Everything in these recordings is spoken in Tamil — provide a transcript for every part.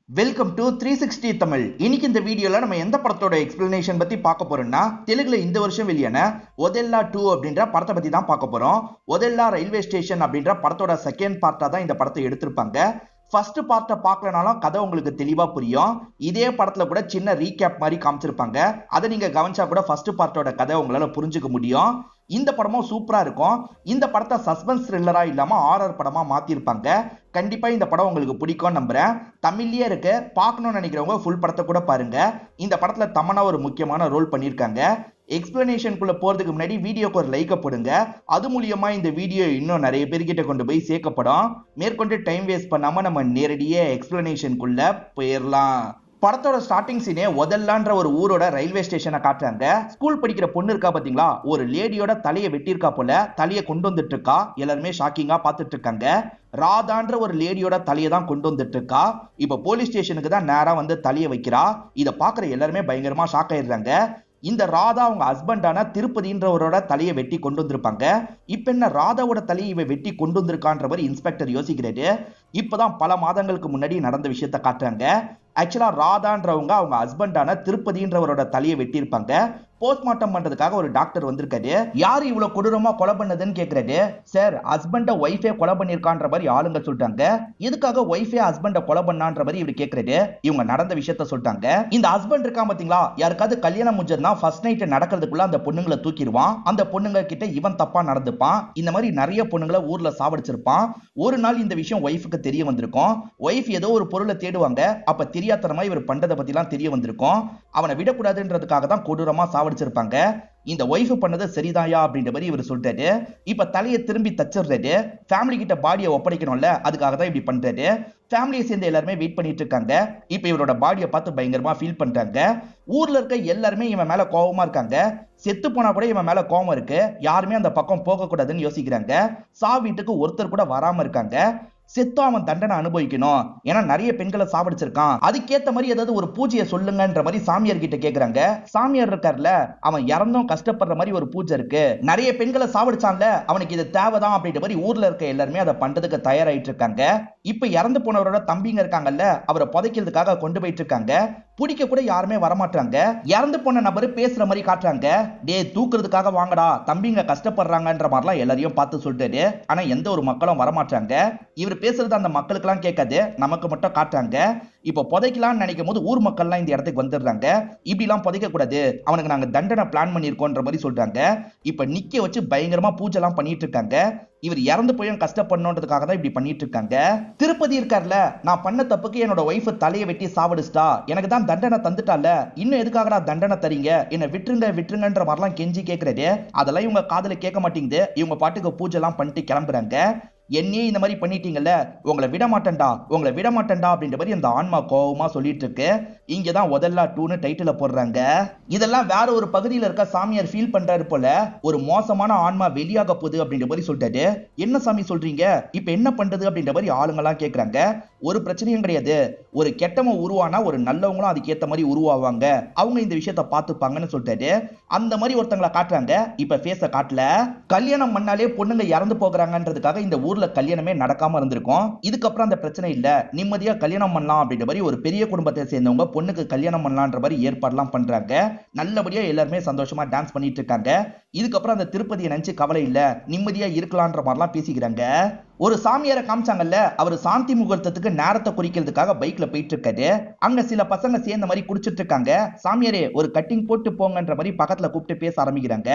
Welcome to 360 Tamil. இன்னைக்கு இந்த வீடியோல நம்ம எந்த படத்தோட எக்ஸ்பிளனேஷன் பத்தி பார்க்க போறோம்னா, தெலுங்குல இந்த வருஷம் வெளியான ஒதெல்லா 2 அப்படின்ற படத்தை பத்தி தான் பார்க்க போறோம். ஒதெல்லா ரயில்வே ஸ்டேஷன் அப்படின்ற படத்தோட செகண்ட் பார்ட்டா தான் இந்த படத்தை எடுத்திருப்பாங்க. ஃபர்ஸ்ட் பார்ட்டை பார்க்கலனாலும் கதை உங்களுக்கு தெளிவா புரியும். இதே படத்துல கூட சின்ன ரீகேப் மாதிரி காமிச்சிருப்பாங்க. அதை நீங்க கவனிச்சா கூட ஃபர்ஸ்ட் பார்ட்டோட கதை உங்களால புரிஞ்சுக்க முடியும். இந்த படமும் சூப்பரா இருக்கும். இந்த படத்தை சஸ்பென்ஸ் த்ரில்லரா இல்லாம ஹாரர் படமா மாத்திருப்பாங்க. கண்டிப்பா இந்த படம் உங்களுக்கு பிடிக்கும் நம்புறேன். தமிழ்லயே இருக்கு, பார்க்கணும்னு நினைக்கிறவங்க ஃபுல் படத்தை கூட பாருங்க. இந்த படத்துல தமன்னா ஒரு முக்கியமான ரோல் பண்ணிருக்காங்க. எக்ஸ்பிளனேஷனுக்குள்ள போறதுக்கு முன்னாடி வீடியோக்கு ஒரு லைக் போடுங்க. அது மூலியமா இந்த வீடியோ இன்னும் நிறைய பேர்கிட்ட கொண்டு போய் சேர்க்கப்படும். மேற்கொண்டு டைம் வேஸ்ட் பண்ணாம நம்ம நேரடியே எக்ஸ்பிளனேஷனுக்குள்ள போயிடலாம். படத்தோட ஸ்டார்டிங் சீனே ஒதெல்லான்ற ஒரு ஊரோட ரயில்வே ஸ்டேஷனை காட்டுறாங்க. ஸ்கூல் படிக்கிற பொண்ணு இருக்கா பாத்தீங்களா, ஒரு லேடியோட தலையை வெட்டியிருக்கா போல, தலையை கொண்டு வந்துட்டு இருக்கா. எல்லாருமே ஷாக்கிங்கா பாத்துட்டு இருக்காங்க. ராதான்ற ஒரு லேடியோட தலையை தான் கொண்டு வந்துட்டு இருக்கா. இப்ப போலீஸ் ஸ்டேஷனுக்கு தான் நேரா வந்து தலையை வைக்கிறா. இதை பாக்குற எல்லாருமே பயங்கரமா ஷாக் ஆயிடுறாங்க. இந்த ராதா அவங்க ஹஸ்பண்டான திருப்பதின்றவரோட தலையை வெட்டி கொண்டு வந்திருப்பாங்க. இப்ப என்ன ராதாவோட தலையை இவ வெட்டி கொண்டு வந்திருக்கான்ற மாதிரி இன்ஸ்பெக்டர் யோசிக்கிறாரு. இப்பதான் பல மாதங்களுக்கு முன்னாடி நடந்த விஷயத்த காட்டுறாங்க. ஆக்சுவலா ராதான்றவங்க அவங்க ஹஸ்பண்டான திருப்பதின்றவரோட தலையை வெட்டி இருப்பாங்க. போஸ்ட்மார்ட்டம் பண்றதுக்காக ஒரு டாக்டர் வந்திருக்காரு. யாரு இவ்வளவு கொடூரமா கொலை பண்ணதுன்னு கேக்குறாரு. சார், ஹஸ்பண்ட ஒய்ஃபே கொலை பண்ணிருக்கான்ற மாதிரி ஆளுங்க சொல்லிட்டாங்க. எதுக்காக ஒய்ஃபே ஹஸ்பண்ட கொலை பண்ணான்ற மாதிரி இவர் கேக்குறாரு. இவங்க நடந்த விஷயத்த சொல்லிட்டாங்க. இந்த ஹஸ்பண்ட் இருக்கா பாத்தீங்களா, யாருக்காவது கல்யாணம் முடிஞ்சதுன்னா ஃபர்ஸ்ட் நைட் நடக்கிறதுக்குள்ள அந்த பொண்ணுங்களை தூக்கிடுவான். அந்த பொண்ணுங்க கிட்ட இவன் தப்பா நடந்துப்பான். இந்த மாதிரி நிறைய பொண்ணுங்களை ஊர்ல சாவடிச்சிருப்பான். ஒரு நாள் இந்த விஷயம் ஒய்ஃபுக்கு தெரிய வந்திருக்கும். ஒய்ஃப் ஏதோ ஒரு பொருளை தேடுவாங்க. அப்ப தெரியாதனமா இவர் பண்றதை பத்தி எல்லாம் தெரிய வந்திருக்கும். அவனை விடக்கூடாதுன்றதுக்காக தான் கொடூரமா சாவடிச்சிருப்பாங்க. இந்த ஒய்ஃப் பண்ணது சரிதாயா அப்படின்ற மாதிரி இவர் சொல்றாரு. இப்ப தலையை திரும்பி தச்சிடுறாரு. ஃபேமிலி கிட்ட பாடியை ஒப்படைக்கணும்ல, அதுக்காக தான் இப்படி பண்றாரு. ஃபேமிலியை சேர்ந்து எல்லாருமே வெயிட் பண்ணிட்டு இருக்காங்க. இப்ப இவரோட பாடியை பார்த்து பயங்கரமா ஃபீல் பண்றாங்க. ஊர்ல இருக்க எல்லாருமே இவன் மேல கோபமா இருக்காங்க. செத்து போனா கூட இவன் மேல கோபம் இருக்கு. யாருமே அந்த பக்கம் போக கூடாதுன்னு யோசிக்கிறாங்க. வீட்டுக்கு ஒருத்தர் கூட வராம இருக்காங்க. செத்து அவன் தண்டனை அனுபவிக்கணும். ஏன்னா நிறைய பெண்களை சாவடிச்சிருக்கான். அதுக்கேத்த மாதிரி ஏதாவது ஒரு பூஜையை சொல்லுங்கன்ற மாதிரி சாமியார் கிட்ட கேக்குறாங்க. சாமியார் இருக்கார்ல, அவன் இறந்தும் கஷ்டப்படுற மாதிரி ஒரு பூஜை இருக்கு. நிறைய பெண்களை சாவடிச்சான்ல, அவனுக்கு இது தேவைதான் அப்படின்ற மாதிரி ஊர்ல இருக்க எல்லாருமே அதை பண்றதுக்கு தயாராயிட்டு இருக்காங்க. இப்ப இறந்து போனவரோட தம்பிங்க இருக்காங்கல்ல, அவரை புதைக்கிறதுக்காக கொண்டு போயிட்டு இருக்காங்க. பிடிக்க கூட யாருமே வரமாட்டாங்க. இறந்து போன நபரு பேசுற மாதிரி காட்டுறாங்க. டே, தூக்குறதுக்காக வாங்கடா, தம்பிங்க கஷ்டப்படுறாங்கன்ற மாதிரிலாம் எல்லாரையும் பார்த்து சொல்லிட்டாரு. ஆனா எந்த ஒரு மக்களும் வரமாட்டாங்க. இவர் பேசுறது அந்த மக்களுக்கு எல்லாம் கேட்காது, நமக்கு மட்டும் காட்டுறாங்க. இப்ப புதைக்கலாம்னு நினைக்கும் போது ஊர் மக்கள் எல்லாம் இந்த இடத்துக்கு வந்துடுறாங்க. இப்படி எல்லாம் புதைக்க கூடாது, அவனுக்கு நாங்க தண்டனை பிளான் பண்ணிருக்கோன்ற மாதிரி சொல்றாங்க. இப்ப நிக்க வச்சு பயங்கரமா பூஜை எல்லாம் பண்ணிட்டு இருக்காங்க. இவர் இறந்து போயும் கஷ்டப்படணுன்றதுக்காக தான் இப்படி பண்ணிட்டு இருக்காங்க. திருப்பதி இருக்கார்ல, நான் பண்ண தப்புக்கு என்னோட ஒய்ஃப் தலையை வெட்டி சாவடிச்சிட்டா, எனக்கு தான் தண்டனை தந்துட்டால, இன்னும் எதுக்காகடா தண்டனை தரீங்க, என்ன விட்டுருங்க விட்டுருங்கன்ற மாதிரிலாம் கெஞ்சி கேட்கறது. அதெல்லாம் இவங்க காதுல கேட்க மாட்டேங்குது. இவங்க பாட்டுக்கு பூஜை எல்லாம் பண்ணிட்டு கிளம்புறாங்க. என்னையே இந்த மாதிரி பண்ணிட்டீங்கல்ல, உங்களை விட மாட்டேன்டா, உங்களை விட மாட்டேன்டா அப்படின்ற மாதிரி அந்த ஆன்மா கோவமா சொல்லிட்டு இருக்கு. இங்கதான் ஒதெல்லா 2ன்னு டைட்டில போடுறாங்க. இதெல்லாம் வேற ஒரு பகுதியில் இருக்க சாமியார் ஃபீல் பண்றாரு போல. ஒரு மோசமான ஆன்மா வெளியாக போகுது அப்படின்ற மாதிரி சொல்லிட்டாரு. என்ன சாமி சொல்றீங்க, இப்ப என்ன பண்றது அப்படின்ற மாதிரி ஆளுங்கெல்லாம் கேட்கறாங்க. ஒரு பிரச்சனையும் கிடையாது, ஒரு கெட்டவன் உருவானா ஒரு நல்லவங்களும் அதுக்கு ஏத்த மாதிரி உருவாவாங்க, அவங்க இந்த விஷயத்த பார்த்துப்பாங்கன்னு சொல்லிட்டாரு. அந்த மாதிரி ஒருத்தங்களை காட்டுறாங்க. இப்ப ஃபேஸ காட்டல. கல்யாணம் பண்ணாலே பொண்ணுங்க இறந்து போகிறாங்கன்றதுக்காக இந்த ஊர்ல கல்யாணமே நடக்காம இருந்திருக்கும். இதுக்கப்புறம் அந்த பிரச்சனை இல்ல, நிம்மதியா கல்யாணம் பண்ணலாம் அப்படின்ற மாதிரி ஒரு பெரிய குடும்பத்தை சேர்ந்தவங்க பொண்ணுக்கு கல்யாணம் பண்ணலான்ற மாதிரி ஏற்பாடுலாம் பண்றாங்க. நல்லபடியா எல்லாருமே சந்தோஷமா டான்ஸ் பண்ணிட்டு இருக்காங்க. இதுக்கப்புறம் அந்த திருப்பதியை நினைச்சு கவலை இல்ல, நிம்மதியா இருக்கலாம்ன்ற மாதிரிலாம் பேசிக்கிறாங்க. ஒரு சாமியாரை காமிச்சாங்கல்ல, அவர் சாந்தி முகூர்த்தத்துக்கு நேரத்தை குறிக்கிறதுக்காக பைக்ல போயிட்டு இருக்காரு. அங்க சில பசங்க சேர்ந்த மாதிரி குடிச்சிட்டு இருக்காங்க. சாமியாரே, ஒரு கட்டிங் போட்டு போங்கன்ற மாதிரி பக்கத்துல கூப்பிட்டு பேச ஆரம்பிக்கிறாங்க.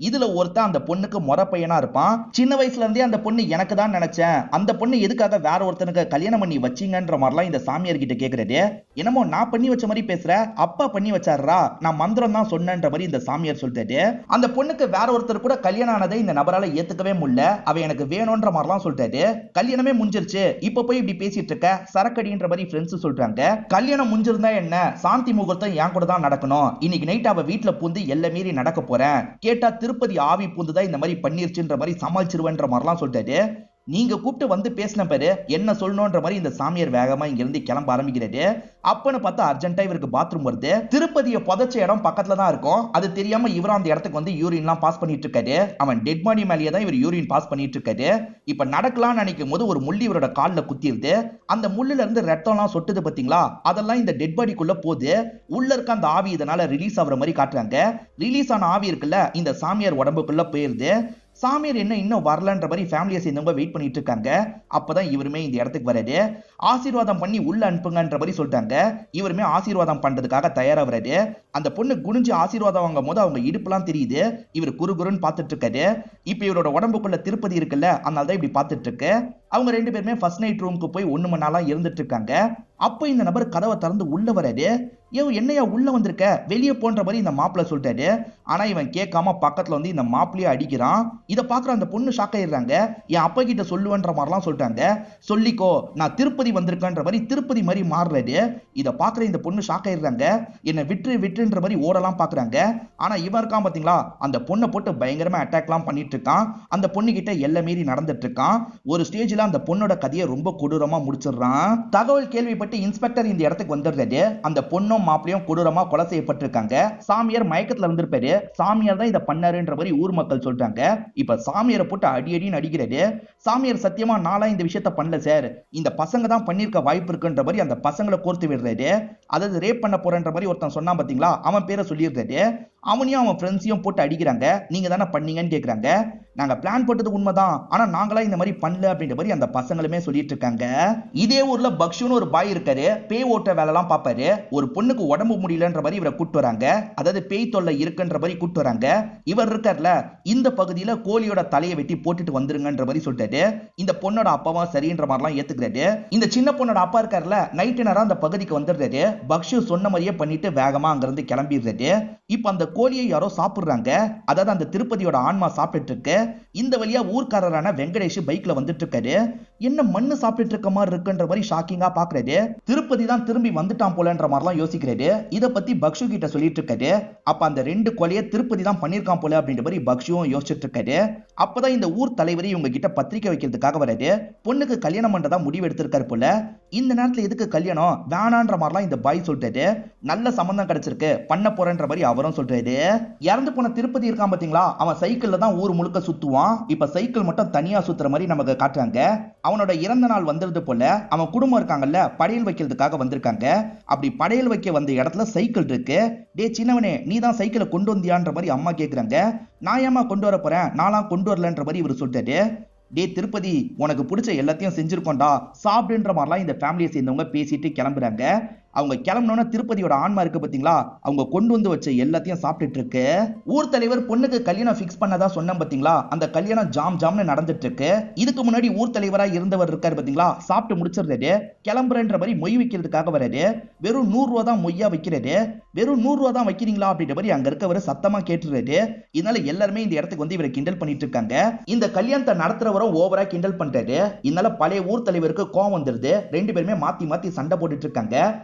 இதுல ஒருத்தன் அந்த பொண்ணுக்கு முறை பையனா இருப்பான். சின்ன வயசுல இருந்தே அந்த பொண்ணு எனக்கு தான் நினைச்சேன், அந்த பொண்ணு எதுக்காக வேற ஒருத்தனுக்கு கல்யாணம் பண்ணி வச்சீங்கன்ற மாதிரிலாம் இந்த சாமியார் கிட்ட கேக்குறது. என்னமோ நான் பண்ணி வச்ச மாதிரி பேசுற, அப்பா பண்ணி வச்சாரா, நான் மந்திரம் தான் சொன்னேன்ற மாதிரி இந்த சாமியார் சொல்லிட்டாரு. அந்த பொண்ணுக்கு வேற ஒருத்தர் கூட கல்யாணம் ஆனதை இந்த நபரால ஏத்துக்கவே முடியல. அவ எனக்கு வேணும்ன்ற மாதிரிலாம் சொல்லிட்டாரு. கல்யாணமே முடிஞ்சிருச்சு, இப்ப போய் இப்படி பேசிட்டு இருக்க, சரக்கடின்ற மாதிரி ஃப்ரெண்ட்ஸ் சொல்றாங்க. கல்யாணம் முடிஞ்சிருந்தா என்ன, சாந்தி முகூர்த்தம் என் கூட தான் நடக்கணும். இன்னைக்கு நைட் அவ வீட்டுல பூந்து எல்லை மீறி நடக்க போறேன். கேட்டா திருப்பதி ஆவி பூந்துதான் இந்த மாதிரி பண்ணிருச்சுன்ற மாதிரி சமாளிச்சிருவேன்ற மாதிரிலாம் சொல்லிட்டாரு. நீங்க கூப்பிட்டு வந்து பேசின பேரு என்ன சொல்லணும்ன்ற மாதிரி இந்த சாமியார் வேகமா இங்க இருந்து கிளம்ப ஆரம்பிக்கிறாரு. அப்பன்னு பார்த்தா அர்ஜென்ட்டா இவருக்கு பாத்ரூம் வருது. திருப்பதியை புதைச்ச இடம் பக்கத்துல தான் இருக்கும். அது தெரியாம இவர் அந்த இடத்துக்கு வந்து யூரின்லாம் பாஸ் பண்ணிட்டு இருக்காரு. அவன் டெட் பாடி மேலேயே தான் இவர் யூரின் பாஸ் பண்ணிட்டு இருக்காரு. இப்ப நடக்கலாம்னு நினைக்கும் போது ஒரு முள்ளி இவரோட கால்ல குத்திருது. அந்த முள்ளுல இருந்து ரத்தம்லாம் சொட்டுது பாத்தீங்களா, அதெல்லாம் இந்த டெட் பாடிக்குள்ள போகுது. உள்ள இருக்க அந்த ஆவி இதனால ரிலீஸ் ஆகுற மாதிரி காட்டுறாங்க. ரிலீஸ் ஆன ஆவி இருக்குல்ல, இந்த சாமியார் உடம்புக்குள்ள போயிருது. சாமியார் என்ன இன்னும் வரலன்ற மாதிரி ஃபேமிலியை சேர்ந்தவங்க வெயிட் பண்ணிட்டு இருக்காங்க. அப்பதான் இவருமே இந்த இடத்துக்கு வராரு. ஆசீர்வாதம் பண்ணி உள்ள அனுப்புங்கன்ற மாதிரி சொல்லிட்டாங்க. இவருமே ஆசீர்வாதம் பண்றதுக்காக தயாரா வராரு. அந்த பொண்ணு குனிஞ்சு ஆசீர்வாதம் வாங்கும் போது அவங்க இடுப்புலாம் தெரியுது. இவர் குறுகுறுன்னு பார்த்துட்டு இருக்காரு. இப்ப இவரோட உடம்புக்குள்ள திருப்பதி இருக்குல்ல, அதனால தான் இப்படி பார்த்துட்டு இருக்கு. அவங்க ரெண்டு பேருமே ஃபர்ஸ்ட் நைட் ரூமுக்கு போய் 1 மணி நேரம் இருந்துட்டு இருக்காங்க. அப்ப இந்த நபர் கதவை திறந்து உள்ள வராரு. என்னையா உள்ள வந்திருக்க, வெளியே போன்ற மாதிரி இந்த மாப்பிள்ள சொல்லிட்டாரு. ஆனா இவன் கேட்காம பக்கத்துல வந்து இந்த மாப்பிள்ளைய அடிக்கிறான். இதை பாக்குற அந்த பொண்ணு ஷாக் ஆயிடுறாங்க. என் அப்பா கிட்ட சொல்லுவன்ற மாதிரிலாம் சொல்லிட்டாங்க. சொல்லிக்கோ, நான் திருப்பதி வந்திருக்கேன்ற மாதிரி திருப்பதி மாதிரி மாறுறாரு. இதை பாக்குற இந்த பொண்ணு ஷாக் ஆயிடுறாங்க. என்ன விட்டுன்ற மாதிரி ஓடலாம் பாக்குறாங்க. ஆனா இவன் இருக்கான் பாத்தீங்களா, அந்த பொண்ணை போட்டு பயங்கரமா அட்டாக்லாம் பண்ணிட்டு இருக்கான். அந்த பொண்ணு கிட்ட எல்லை மீறி நடந்துட்டு இருக்கான். ஒரு ஸ்டேஜ்ல அந்த பொண்ணோட கதையை ரொம்ப கொடூரமா முடிச்சிடுறான். தகவல் கேள்விப்பட்டு இன்ஸ்பெக்டர் இந்த இடத்துக்கு வந்துடுறாரு. அந்த பொண்ணும் மாப்பிளையும் கொடூரமா கொலை செய்யப்பட்டிருக்காங்க. சாமியார் மயக்கத்துல இருந்திருப்பாரு. சாமியார் தான் இதை பண்ணாருன்ற மாதிரி ஊர் மக்கள் சொல்றாங்க. இப்ப சாமியாரை போட்டு அடின்னு அடிக்கிறாரு. சாமியார் சத்தியமா நாளா இந்த விஷயத்த பண்ணல சார், இந்த பசங்க தான் பண்ணிருக்க வாய்ப்பு இருக்குன்ற மாதிரி அந்த பசங்களை கோர்த்து விடுறாரு. அதாவது ரேப் பண்ண போறன்ற மாதிரி ஒருத்தன் சொன்னா பாத்தீங்களா, அவன் பேரை சொல்லிடுறாரு. அவனையும் அவன் ஃப்ரெண்ட்ஸையும் போட்டு அடிக்கிறாங்க. நீங்க தானே பண்ணீங்கன்னு கேக்குறாங்க. நாங்க பிளான் போட்டது உண்மைதான், ஆனா நாங்களா இந்த மாதிரி பண்ணல அப்படின்ற மாதிரி அந்த பசங்களுமே சொல்லிட்டு இருக்காங்க. இதே ஊர்ல பக்ஷுன்னு ஒரு பாய் இருக்காரு. பேய் ஓட்ட வேலை எல்லாம் பாப்பாரு. ஒரு பொண்ணுக்கு உடம்பு முடியலன்ற மாதிரி இவரை கூட்டு வராங்க. அதாவது பேய் தொல்லை இருக்குன்ற மாதிரி கூட்டு வராங்க. இவர் இருக்கார்ல, இந்த பகுதியில கோழியோட தலையை வெட்டி போட்டுட்டு வந்துருங்கன்ற மாதிரி சொல்லிட்டாரு. இந்த பொண்ணோட அப்பாவா சரின்ற மாதிரிலாம் ஏத்துக்கிறாரு. இந்த சின்ன பொண்ணோட அப்பா இருக்காருல, நைட்டு நேரம் அந்த பகுதிக்கு வந்துடுறாரு. பக்ஷு சொன்ன மாதிரியே பண்ணிட்டு வேகமா அங்கிருந்து கிளம்பிடுறாரு. இப்ப அந்த கோழியை யாரோ சாப்பிடுறாங்க. அதாவது அந்த திருப்பதியோட ஆன்மா சாப்பிட்டு இருக்கு. இந்த வழியா ஊர்க்காரரான வெங்கடேஷ் பைக்ல வந்துட்டு இருக்காரு. என்ன மண்ணு சாப்பிட்டு இருக்க மாதிரி இருக்குன்ற மாதிரி ஷாக்கிங்கா பாக்குறாரு. திருப்பதி தான் திரும்பி வந்துட்டான் போலன்ற மாதிரிலாம் யோசிக்கிறாரு. இத பத்தி பக்ஷு கிட்ட சொல்லிட்டு இருக்காரு. அப்ப அந்த 2 கொலையை திருப்பதி தான் பண்ணிருக்கான் போல அப்படின்ற மாதிரி பக்ஷுவும் யோசிச்சுட்டு இருக்காரு. அப்பதான் இந்த ஊர் தலைவரை இவங்க கிட்ட பத்திரிக்கை வைக்கிறதுக்காக வராரு. பொண்ணுக்கு கல்யாணம் பண்றதா முடிவு எடுத்திருக்காரு போல. இந்த நேரத்துல எதுக்கு கல்யாணம் வேணான்ற மாதிரிலாம் இந்த பாய் சொல்லிட்டாரு. நல்ல சம்பந்தம் கிடைச்சிருக்கு, பண்ண போறேன்ற மாதிரி அவரும் சொல்றாரு. இறந்து போன திருப்பதி இருக்கான் பாத்தீங்களா, அவன் சைக்கிள்ல தான் ஊர் முழுக்க சுத்துவான். இப்ப சைக்கிள் மட்டும் தனியா சுத்துற மாதிரி நமக்கு காட்டுறாங்க. அவனோட இறந்த நாள் வந்துருது போல. அவன் குடும்பம் இருக்காங்கல்ல, படையல் வைக்கிறதுக்காக வந்திருக்காங்க. அப்படி படையல் வைக்க வந்த இடத்துல சைக்கிள் இருக்கு. டே சின்னவனே, நீ தான் சைக்கிளை கொண்டு வந்தியான்ற மாதிரி அம்மா கேக்குறாங்க. நான் ஏமா கொண்டு வர போறேன், நான்லாம் கொண்டு வரலன்ற மாதிரி இவர் சொல்லிட்டாரு. டே திருப்பதி, உனக்கு பிடிச்ச எல்லாத்தையும் செஞ்சிருக்கோண்டா, சாப்பிடுன்ற மாதிரிலாம் இந்த ஃபேமிலியை சேர்ந்தவங்க பேசிட்டு கிளம்புறாங்க. அவங்க கிளம்பினோன்னா திருப்பதியோட ஆன்மா இருக்கு பாத்தீங்களா, அவங்க கொண்டு வந்து வச்ச எல்லாத்தையும் சாப்பிட்டுட்டு இருக்கு. ஊர் தலைவர் பொண்ணுக்கு கல்யாணம் ஃபிக்ஸ் பண்ணதா சொன்ன பாத்தீங்களா, அந்த கல்யாணம் ஜாம்னு நடந்துட்டு இருக்கு. இதுக்கு முன்னாடி ஊர் தலைவரா இருந்தவர் இருக்காரு பாத்தீங்களா, சாப்பிட்டு முடிச்சிடுறாரு. கிளம்புறன்ற மாதிரி மொய் வைக்கிறதுக்காக வராரு. வெறும் 100 ரூபா தான் மொய்யா வைக்கிறாரு. வெறும் 100 ரூபா தான் வைக்கிறீங்களா அப்படின்ற மாதிரி அங்க இருக்கவர் சத்தமா கேட்டுறாரு. இதனால எல்லாருமே இந்த இடத்துக்கு வந்து இவரை கிண்டல் பண்ணிட்டு இருக்காங்க. இந்த கல்யாணத்தை நடத்துறவரும் ஓவரா கிண்டல் பண்றாரு. இதனால பழைய ஊர் தலைவருக்கு கோவம் வந்துருது. 2 பேருமே மாத்தி சண்டை போட்டுட்டு இருக்காங்க.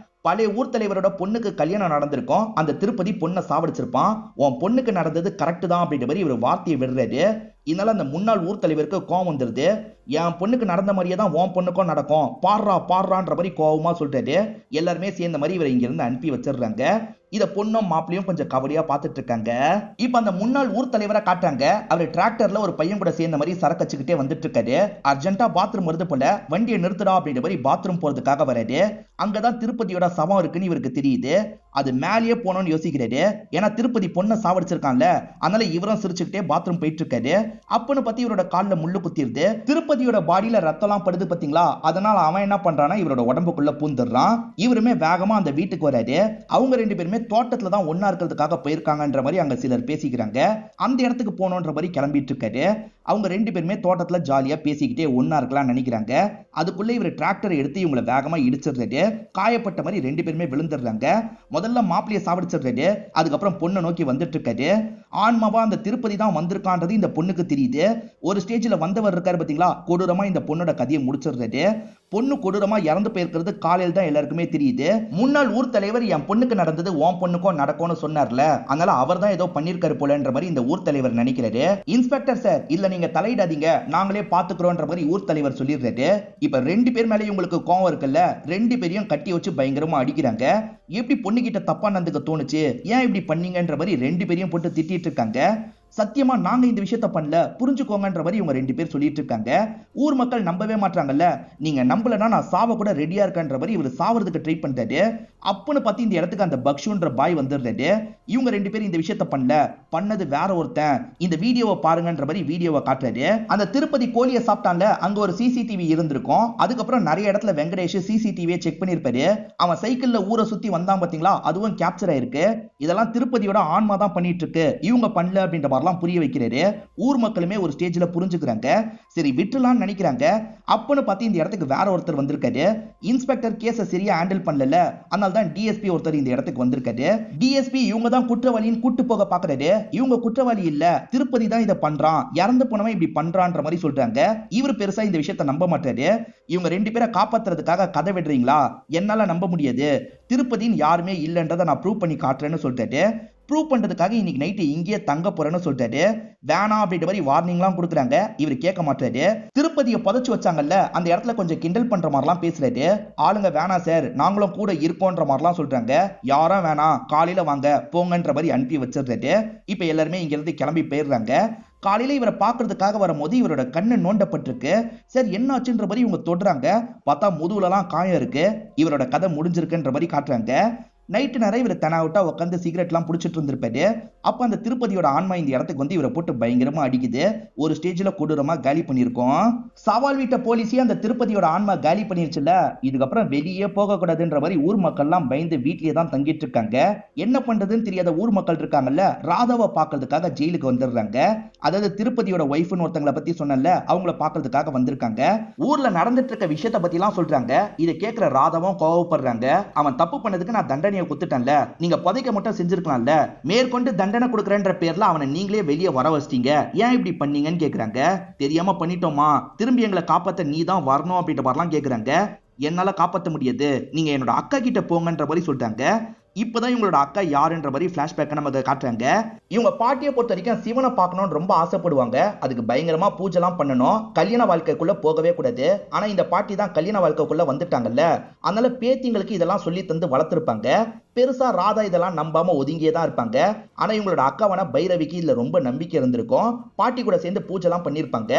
பழைய ஊர் தலைவரோட பொண்ணுக்கு கல்யாணம் நடந்திருக்கும். அந்த திருப்பதி பொண்ணை சாவடிச்சிருப்பான். உன் பொண்ணுக்கு நடந்தது கரெக்ட் தான் அப்படின்ற மாதிரி இவர் வார்த்தையை விடுறாரு. இதனால அந்த முன்னாள் ஊர் தலைவருக்கு கோவம் வந்துருது. என் பொண்ணுக்கு நடந்த மாதிரியே தான் உன் பொண்ணுக்கும் நடக்கும், பாடுறான்ற மாதிரி கோவமா சொல்றாரு. எல்லாருமே சேர்ந்த மாதிரி இவரை இங்க இருந்து அனுப்பி வச்சிடுறாங்க. இத பொண்ணும் மாப்பிளையும் கொஞ்சம் கவலையா பார்த்துட்டு இருக்காங்க. இப்ப அந்த முன்னாள் ஊர் தலைவரை காட்டுறாங்க. அவர் டிராக்டர்ல ஒரு பையன் கூட சேர்ந்த மாதிரி சரக்கு வச்சுக்கிட்டே வந்துட்டு இருக்காரு. அர்ஜென்ட்டா பாத்ரூம் வருது போல, வண்டியை நிறுத்துடா அப்படின்ற மாதிரி பாத்ரூம் போறதுக்காக வராரு. அங்கதான் திருப்பதியோட சவம் இருக்குன்னு இவருக்கு தெரியுது. அது மேலேயே போனோம்னு யோசிக்கிறாரு. ஏன்னா திருப்பதி பொண்ணை சாவடிச்சிருக்கான்ல, அதனால இவரும் சிரிச்சுக்கிட்டே பாத்ரூம் போயிட்டு இருக்காரு. அப்பன்னு பத்தி இவரோட கால்ல முள்ளு குத்திருது. திருப்பதியோட பாடியில ரத்தம்லாம் படுது பாத்தீங்களா, அதனால அவன் என்ன பண்றானா இவரோட உடம்புக்குள்ள பூந்துடுறான். இவருமே வேகமா அந்த வீட்டுக்கு வராரு. அவங்க 2 பேருமே தோட்டத்துல தான் ஒன்னா இருக்கிறதுக்காக போயிருக்காங்கன்ற மாதிரி அங்க சிலர் பேசிக்கிறாங்க. அந்த இடத்துக்கு போனோன்ற மாதிரி கிளம்பிட்டு இருக்காரு. அவங்க 2 பேருமே தோட்டத்துல ஜாலியா பேசிக்கிட்டே ஒன்னா இருக்கலாம்னு நினைக்கிறாங்க. அதுக்குள்ள இவர் டிராக்டர் எடுத்து இவங்களை வேகமா இடிச்சிடுறாரு. காயப்பட்ட மாதிரி 2 பேருமே விழுந்துடுறாங்க. முதல்ல மாப்பிளைய சாவடிச்சிடுறாரு. அதுக்கப்புறம் பொண்ணை நோக்கி வந்துட்டு இருக்காரு. ஆன்மாவா அந்த திருப்பதி தான் வந்திருக்கான்றது இந்த பொண்ணுக்கு தெரியுது. ஒரு ஸ்டேஜ்ல வந்தவர் இருக்காரு பாத்தீங்களா, கொடூரமா இந்த பொண்ணோட கதையை முடிச்சிடுறாரு. பொண்ணு கொடூரமா இறந்து போயிருக்கிறது காலையில் தான் எல்லாருக்குமே தெரியுது. முன்னாள் ஊர் தலைவர் என் பொண்ணுக்கு நடந்தது உன் பொண்ணுக்கும் நடக்கும்னு சொன்னார்ல, அதனால அவர் தான் ஏதோ பண்ணிருக்காரு போலன்ற மாதிரி இந்த ஊர் தலைவர் நினைக்கிறாரு. இன்ஸ்பெக்டர் சார், இல்ல நீங்க நீங்க தலையிடாதீங்க, நாங்களே பாத்துக்கிறோம்ன்ற மாதிரி ஊர் தலைவர் சொல்லிடுறாரு. இப்ப 2 பேர் மேலயும் உங்களுக்கு கோவம் இருக்குல்ல, 2 பேரையும் கட்டி வச்சு பயங்கரமா அடிக்கிறாங்க. எப்படி பொண்ணுகிட்ட தப்பா நடந்துக்க தோணுச்சு, ஏன் இப்படி பண்ணீங்கன்ற மாதிரி 2 பேரையும் போட்டு திட்டிட்டு இருக்காங்க. சத்தியமா நாங்க இந்த விஷயத்த பண்ணல, புரிஞ்சுக்கோங்கன்ற மாதிரி இவங்க 2 பேர் சொல்லிட்டு இருக்காங்க. ஊர் மக்கள் நம்பவே மாட்டாங்கல்ல, நீங்க நம்பலனா நான் சாவ கூட ரெடியா இருக்கேன்ற மாதிரி இவர் சாவறதுக்கு ட்ரை பண்றாரு. அப்பன்னு பார்த்து இந்த இடத்துக்கு அந்த பக்ஷுன்ற பாய் வந்துடுறாரு. இவங்க 2 பேரும் இந்த விஷயத்த பண்ணல, பண்ணது வேற ஒருத்தன், இந்த வீடியோவை பாருங்கன்ற மாதிரி வீடியோவை காட்டுறாரு. அந்த திருப்பதி கோழியை சாப்பிட்டான்ல, அங்க ஒரு சிசிடிவி இருந்திருக்கும். அதுக்கப்புறம் நிறைய இடத்துல வெங்கடேஷ் சிசிடிவியை செக் பண்ணிருப்பாரு. அவன் சைக்கிள்ல ஊரை சுத்தி வந்தான் பாத்தீங்களா, அதுவும் கேப்சர் ஆயிருக்கு. இதெல்லாம் திருப்பதியோட ஆன்மா தான் பண்ணிட்டு இருக்கு, இவங்க பண்ணல அப்படின்ற மாதிரிலாம் புரிய வைக்கிறாரு. ஊர் மக்களுமே ஒரு ஸ்டேஜ்ல புரிஞ்சுக்கிறாங்க. சரி விட்டுலாம்னு நினைக்கிறாங்க. அப்பன்னு பார்த்து இந்த இடத்துக்கு வேற ஒருத்தர் வந்திருக்காரு. இன்ஸ்பெக்டர் கேஸை சரியா ஹேண்டில் பண்ணல, அதனால தான் டிஎஸ்பி ஒருத்தர் இந்த இடத்துக்கு வந்திருக்காரு. டிஎஸ்பி இவங்க தான் குற்றவாளின்னு கூட்டு போக பாக்குறாரு. இவங்க குற்றவாளி இல்ல, திருப்பதி தான் இதை பண்றான், இறந்து போனவன் இப்படி பண்றான்ற மாதிரி சொல்றாங்க. இவர் பெருசா இந்த விஷயத்தை நம்ப மாட்டாரு. இவங்க 2 பேரை காப்பாத்துறதுக்காக கதை விடுறீங்களா, என்னால நம்ப முடியாது, திருப்பதின்னு யாருமே இல்லைன்றதை நான் ப்ரூவ் பண்ணி காட்டுறேன்னு சொல்லிட்டாரு. ப்ரூவ் பண்றதுக்காக இன்னைக்கு நைட்டு இங்கேயே தங்க போறேன்னு சொல்லிட்டாரு. வேணாம் அப்படின்ற மாதிரி வார்னிங்லாம் கொடுக்குறாங்க, இவர் கேட்க மாட்டாரு. திருப்பதியை புதைச்சு வச்சாங்கல்ல, அந்த இடத்துல கொஞ்சம் கிண்டல் பண்ற மாதிரிலாம் பேசுறாரு. ஆளுங்க வேணாம் சார், நாங்களும் கூட இருக்கோன்ற மாதிரிலாம் சொல்றாங்க. யாரும் வேணாம், காலையில வாங்க போங்கன்ற மாதிரி அனுப்பி வச்சிடுறாரு. இப்ப எல்லாருமே இங்க இருந்து கிளம்பி போயிடுறாங்க. காலையில இவரை பாக்குறதுக்காக வரும்போது இவரோட கண்ணு நோண்டப்பட்டிருக்கு. சரி என்ன ஆச்சுன்ற மாதிரி இவங்க தொடுறாங்க. பார்த்தா முதுகுலலாம் காயம் இருக்கு. இவரோட கதை முடிஞ்சிருக்குன்ற மாதிரி காட்டுறாங்க. நைட்டு நிறைய இவர் தெனாவிட்டா உட்காந்து சிகரெட்லாம் பிடிச்சிட்டு இருந்திருப்பாரு. அப்ப அந்த திருப்பதியோட ஆன்மா இந்த இடத்துக்கு வந்து இவரை போட்டு பயங்கரமா அடிக்குது. ஒரு ஸ்டேஜ்ல கொடூரமா காலி பண்ணிருக்கோம். சவால் விட்ட போலீஸே அந்த திருப்பதியோட ஆன்மா காலி பண்ணிருச்சுல, இதுக்கப்புறம் வெளியே போக கூடாதுன்ற மாதிரி ஊர் மக்கள்லாம் பயந்து வீட்லயே தான் தங்கிட்டு இருக்காங்க. என்ன பண்றதுன்னு தெரியாத ஊர் மக்கள் இருக்காங்கல்ல, ராதாவை பாக்குறதுக்காக ஜெயிலுக்கு வந்துடுறாங்க. அதாவது திருப்பதியோட ஒய்ஃப்னு ஒருத்தங்களை பத்தி சொன்னல, அவங்கள பாக்குறதுக்காக வந்திருக்காங்க. ஊர்ல நடந்துட்டு இருக்க விஷயத்த பத்தி எல்லாம் சொல்றாங்க. இதை கேட்கிற ராதாவும் கோவப்படுறாங்க. அவன் தப்பு பண்ணதுக்கு நான் தண்டனை குத்துட்டேன்ல, நீங்க புதைக்க மட்டும் செஞ்சிருக்கலாம்ல, மேற்கொண்டு தண்டனை கொடுக்கறன்ற பேர்ல அவனை நீங்களே வெளியே வர வச்சிட்டீங்க, ஏன் இப்படி பண்ணீங்கன்னு கேக்குறாங்க. தெரியாம பண்ணிட்டோமா, திரும்பி எங்களை காப்பாத்த நீ தான் வரணும் அப்படின்ற மாதிரிலாம் கேக்குறாங்க. என்னால காப்பாற்ற முடியாது, நீங்க என்னோட அக்கா கிட்ட போங்கன்ற மாதிரி சொல்றாங்க. இப்பதான் இவங்களோட அக்கா யாருன்ற மாதிரி பிளாஷ்பேக் நமக்கு காட்டுறாங்க. இவங்க பாட்டியை பொறுத்த வரைக்கும் சிவனை பார்க்கணும்னு ரொம்ப ஆசைப்படுவாங்க. அதுக்கு பயங்கரமா பூஜைலாம் பண்ணணும், கல்யாண வாழ்க்கைக்குள்ள போகவே கூடாது. ஆனா இந்த பாட்டி தான் கல்யாண வாழ்க்கைக்குள்ள வந்துட்டாங்கல்ல, அதனால பேத்திங்களுக்கு இதெல்லாம் சொல்லி தந்து வளர்த்திருப்பாங்க. பெருசா ராதா இதெல்லாம் நம்பாம ஒதுங்கியே தான் இருப்பாங்க. ஆனா இவங்களோட அக்காவான பைரவிக்கு இதுல ரொம்ப நம்பிக்கை இருந்திருக்கும். பாட்டி கூட சேர்ந்து பூஜைலாம் பண்ணிருப்பாங்க.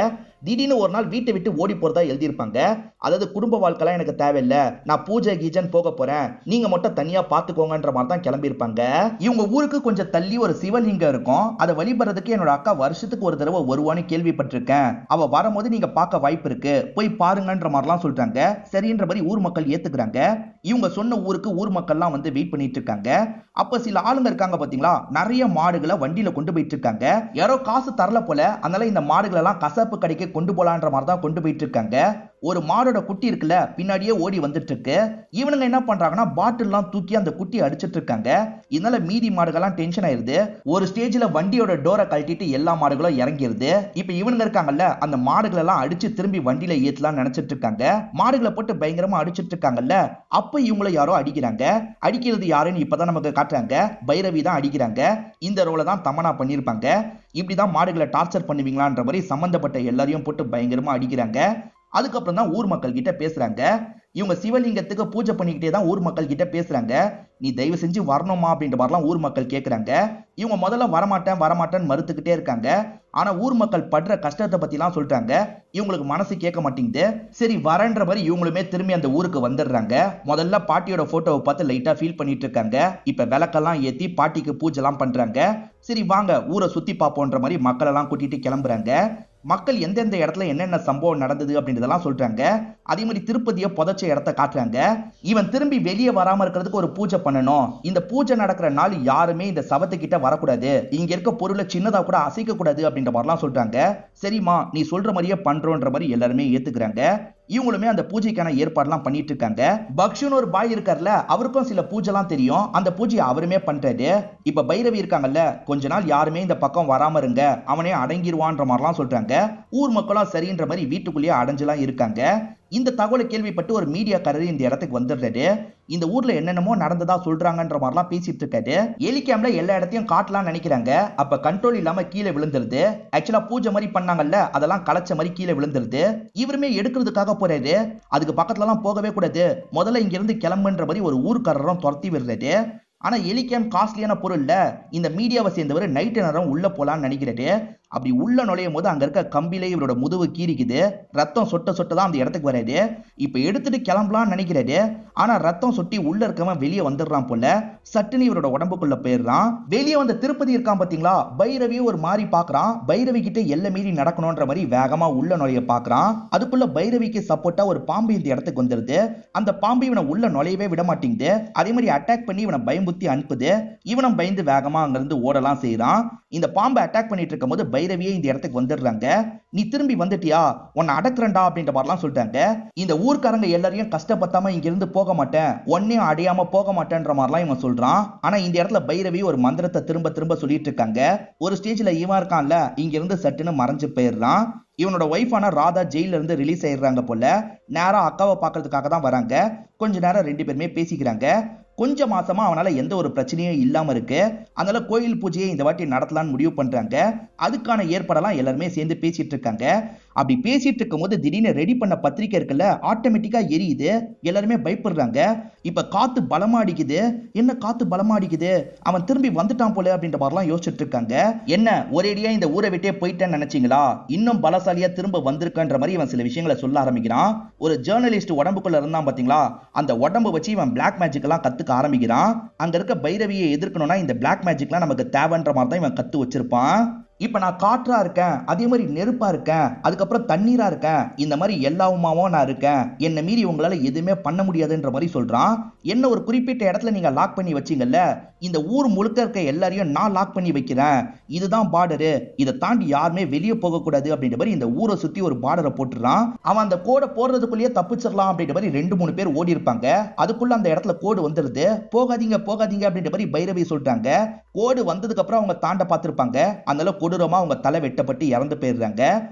திடீர்னு ஒரு நாள் வீட்டை விட்டு ஓடி போறதா எழுதியிருப்பாங்க. அதாவது குடும்ப வாழ்க்கைலாம் எனக்கு தேவையில்லை, நான் பூஜை கீஜன் போக போறேன், நீங்க மட்டும் தனியா பாத்துக்கோங்கன்ற மாதிரி தான் கிளம்பியிருப்பாங்க. இவங்க ஊருக்கு கொஞ்சம் தள்ளி ஒரு சிவலிங்கம் இருக்கும். அதை வழிபடுறதுக்கு என்னோட அக்கா வருஷத்துக்கு ஒரு தடவை வருவான்னு கேள்விப்பட்டிருக்கேன். அவ வரும்போது நீங்க பார்க்க வாய்ப்பு இருக்கு, போய் பாருங்கன்ற மாதிரிலாம் சொல்றாங்க. சரின்ற மாதிரி ஊர் மக்கள் ஏத்துக்கிறாங்க. இவங்க சொன்ன ஊருக்கு ஊர் மக்கள்லாம் வந்து வெயிட் பண்ணிட்டு இருக்காங்க. அப்ப சில ஆளுங்க இருக்காங்க பாத்தீங்களா, நிறைய மாடுகளை வண்டியில கொண்டு போயிட்டு இருக்காங்க. யாரோ காசு தரல போல, அதனால இந்த மாடுகள் எல்லாம் கசப்பு கடைக்கு கொண்டு போலான்ற மாதிரி தான் கொண்டு போயிட்டு இருக்காங்க. ஒரு மாடோட குட்டி இருக்குல்ல, பின்னாடியே ஓடி வந்துட்டு இருக்கு. இவனுங்க என்ன பண்றாங்கன்னா பாட்டில்லாம் தூக்கி அந்த குட்டி அடிச்சிட்டு இருக்காங்க. இதனால மீதி மாடுகள்லாம் டென்ஷன் ஆயிருது. ஒரு ஸ்டேஜ்ல வண்டியோட டோரை கழட்டிட்டு எல்லா மாடுகளும் இறங்கிருது. இப்ப இவனுங்க இருக்காங்கல்ல, அந்த மாடுகள் எல்லாம் அடிச்சு திரும்பி வண்டியில ஏத்தலாம் நினைச்சிட்டு இருக்காங்க. மாடுகளை போட்டு பயங்கரமா அடிச்சிட்டு இருக்காங்கல்ல, அப்ப இவங்களை யாரோ அடிக்கிறாங்க. அடிக்கிறது யாருன்னு இப்பதான் நமக்கு காட்டுறாங்க. பைரவி தான் அடிக்கிறாங்க. இந்த ரோலை தான் தமனா பண்ணிருப்பாங்க. இப்படிதான் மாடுகளை டார்ச்சர் பண்ணுவீங்களான்ற மாதிரி சம்பந்தப்பட்ட எல்லாரையும் போட்டு பயங்கரமா அடிக்கிறாங்க. அதுக்கப்புறம் தான் ஊர் மக்கள் கிட்ட பேசுறாங்க. இவங்க சிவலிங்கத்துக்கு பூஜை பண்ணிக்கிட்டே தான் ஊர் மக்கள் கிட்ட பேசுறாங்க. நீ தயவு செஞ்சு வரணுமா அப்படின்ற மாதிரிலாம் ஊர் மக்கள் கேட்கறாங்க. இவங்க முதல்ல வரமாட்டேன்னு மறுத்துக்கிட்டே இருக்காங்க. ஆனா ஊர் மக்கள் படுற கஷ்டத்தை பத்தி எல்லாம் சொல்றாங்க. இவங்களுக்கு மனசு கேட்க மாட்டேங்குது. சரி வரன்ற மாதிரி இவங்களுமே திரும்பி அந்த ஊருக்கு வந்துடுறாங்க. முதல்ல பாட்டியோட போட்டோவை பார்த்து லைட்டா ஃபீல் பண்ணிட்டு இருக்காங்க. இப்ப விளக்கெல்லாம் ஏத்தி பாட்டிக்கு பூஜை எல்லாம் பண்றாங்க. சரி வாங்க ஊரை சுத்தி பார்ப்போன்ற மாதிரி மக்கள் எல்லாம் கூட்டிட்டு கிளம்புறாங்க. மக்கள் எந்தெந்த இடத்துல என்னென்ன சம்பவம் நடந்தது அப்படின்றதெல்லாம் சொல்றாங்க. அதே மாதிரி திருப்பதியை புதைச்ச இடத்த காட்டுறாங்க. இவன் திரும்பி வெளியே வராம இருக்கிறதுக்கு ஒரு பூஜை பண்ணணும். இந்த பூஜை நடக்கிற நாள் யாருமே இந்த சவத்துக்கிட்ட வரக்கூடாது, இங்க இருக்க பொருளை சின்னதா கூட அசைக்க கூடாது அப்படின்ற மாதிரிலாம் சொல்றாங்க. சரிமா நீ சொல்ற மாதிரியே பண்றோன்ற மாதிரி எல்லாருமே ஏத்துக்கிறாங்க. இவங்களுமே அந்த பூஜைக்கான ஏற்பாடுலாம் பண்ணிட்டு இருக்காங்க. பக்ஷுன்னு ஒரு பாய் இருக்கார்ல, அவருக்கும் சில பூஜைலாம் தெரியும். அந்த பூஜையை அவருமே பண்றாரு. இப்ப பைரவி இருக்காங்கல்ல, கொஞ்ச நாள் யாருமே இந்த பக்கம் வராம இருங்க, அவனே அடங்கிடுவான்ற மாதிரிலாம் சொல்றாங்க. ஊர் மக்களும் சரின்ற மாதிரி வீட்டுக்குள்ளேயே அடைஞ்சலாம் இருக்காங்க. இந்த தகவலை கேள்விப்பட்டு ஒரு மீடியாக்காரர் இந்த இடத்துக்கு வந்துடுறாரு. இந்த ஊர்ல என்னென்னமோ நடந்ததா சொல்றாங்கன்ற மாதிரிலாம் பேசிட்டு இருக்காரு. ஹெலிகாம்ல எல்லா இடத்தையும் காட்டலாம் நினைக்கிறாங்க. அப்ப கண்ட்ரோல் இல்லாம கீழே விழுந்துருது. ஆக்சுவலா பூஜை மாதிரி பண்ணாங்கல்ல, அதெல்லாம் கலைச்ச மாதிரி கீழே விழுந்துருது. இவருமே எடுக்கிறதுக்காக போறாரு. அதுக்கு பக்கத்துல எல்லாம் போகவே கூடாது, முதல்ல இங்க இருந்து கிளம்புன்ற மாதிரி ஒரு ஊர்க்காரரும் துரத்தி விடுறாரு. ஆனா ஹெலிகாம் காஸ்ட்லியான பொருள் இல்ல. இந்த மீடியாவை சேர்ந்தவர் நைட்டு நேரம் உள்ள போலான்னு நினைக்கிறாரு. அப்படி உள்ள நுழையும் போது அங்க இருக்க கம்பிலே இவரோட முதுகு கீறிக்குது. ரத்தம் சொட்ட சொட்ட தான் அந்த இடத்துக்கு வராது. இப்ப எடுத்துட்டு கிளம்பலாம்னு நினைக்கிறாரு. ஆனா ரத்தம் சொட்டி உள்ள இருக்கவன் வெளியே வந்துடுறான் போல. சட்டுன்னு இவரோட உடம்புக்குள்ள போயிடுறான். வெளியே வந்த திருப்பதி இருக்கான் பாத்தீங்களா, பைரவியும் ஒரு மாதிரி பாக்குறான். பைரவி கிட்ட எல்லை மீறி நடக்கணும்ன்ற மாதிரி வேகமா உள்ள நுழைய பாக்குறான். அதுக்குள்ள பைரவிக்கு சப்போர்ட்டா ஒரு பாம்பு இந்த இடத்துக்கு வந்துருது. அந்த பாம்பு இவனை உள்ள நுழையவே விட மாட்டேங்குது. அதே மாதிரி அட்டாக் பண்ணி இவனை பயம்புத்தி அனுப்புது. இவனும் பயந்து வேகமா அங்கிருந்து ஓடலாம் செய்யறான். இந்த பாம்பை அட்டாக் பண்ணிட்டு இருக்கும் போது பைரவியே இந்த இடத்துக்கு வந்துடுறாங்க. நீ திரும்பி வந்துட்டியா, உன்னை அடக்குறண்டா அப்படின்ற மாதிரிலாம் சொல்லிட்டாங்க. இந்த ஊர்க்காரங்க எல்லாரையும் கஷ்டப்படாம இங்க இருந்து போக மாட்டேன், ஒன்னையும் அடையாம போக மாட்டேன்ற மாதிரிலாம் இவன் சொல்றான். ஆனா இந்த இடத்துல பைரவி ஒரு மந்திரத்தை திரும்ப திரும்ப சொல்லிட்டு இருக்காங்க. ஒரு ஸ்டேஜ்ல இவன் இருக்கான்ல, இங்க இருந்து சட்டுன்னு மறைஞ்சு போயிடுறான். இவனோட ஒய்ஃபான ராதா ஜெயில இருந்து ரிலீஸ் ஆயிடுறாங்க போல. நேரா அக்காவை பாக்குறதுக்காக தான் வராங்க. கொஞ்ச நேரம் ரெண்டு பேருமே பேசிக்கிறாங்க. கொஞ்ச மாசமா அவனால எந்த ஒரு பிரச்சனையும் இல்லாம இருக்கு. அதனால கோயில் பூஜையை இந்த வாட்டி நடத்தலாம்னு முடிவு பண்றாங்க. அதுக்கான ஏற்பாடெல்லாம் எல்லாருமே சேர்ந்து பேசிட்டு இருக்காங்க. அப்படி பேசிட்டு இருக்கும் போது திடீர்னு ரெடி பண்ண பத்திரிக்கை இருக்குல்ல, ஆட்டோமேட்டிக்கா எரியுது. எல்லாருமே பயப்படுறாங்க. இப்ப காத்து பலமா அடிக்குது. என்ன காத்து பலமா அடிக்குது, அவன் திரும்பி வந்துட்டான் போல அப்படின்ற மாதிரிலாம் யோசிச்சுட்டு இருக்காங்க. என்ன ஒரேடியா இந்த ஊரை விட்டே போயிட்டேன்னு நினைச்சீங்களா, இன்னும் பலசாலியா திரும்ப வந்திருக்கன்ற மாதிரி இவன் சில விஷயங்களை சொல்ல ஆரம்பிக்கிறான். ஒரு ஜேர்னலிஸ்ட் உடம்புக்குள்ள இருந்தான் பாத்தீங்களா, அந்த உடம்பு வச்சு இவன் பிளாக் மேஜிக் எல்லாம் கத்துக்க ஆரம்பிக்கிறான். அங்க இருக்க பைரவியை எதிர்க்கணும்னா இந்த பிளாக் மேஜிக்லாம் நமக்கு தேவைன்ற மாதிரி தான் இவன் கத்து வச்சிருப்பான். இப்ப நான் காற்றா இருக்கேன், அதே மாதிரி நெருப்பா இருக்கேன், அதுக்கப்புறம் தண்ணீரா இருக்கேன், இந்த மாதிரி எல்லாவுமாவும் நான் இருக்கேன், என்னை மீறி உங்களால எதுவுமே பண்ண முடியாதுன்ற மாதிரி சொல்றான். என்ன ஒரு குறிப்பிட்ட இடத்துல நீங்க லாக் பண்ணி வச்சீங்கல்ல, இந்த ஊர் முழுக்க இருக்க எல்லாரையும் நான் லாக் பண்ணி வைக்கிறேன், இதுதான் பார்டரு, இதை தாண்டி யாருமே வெளியே போக கூடாது அப்படின்ற மாதிரி இந்த ஊரை சுத்தி ஒரு பார்டரை போட்டுறான். அவன் அந்த கோடை போடுறதுக்குள்ளேயே தப்பிச்சிடலாம் அப்படின்ற மாதிரி 2-3 பேர் ஓடி இருப்பாங்க. அதுக்குள்ள அந்த இடத்துல கோடு வந்துருது. போகாதீங்க போகாதீங்க அப்படின்ற மாதிரி பைரவி சொல்றாங்க. கோடு வந்ததுக்கு அப்புறம் அவங்க தாண்ட பார்த்திருப்பாங்க. அதனால கொடூரமா அவங்க தலை வெட்டப்பட்டு இறந்து போயிடுறாங்க.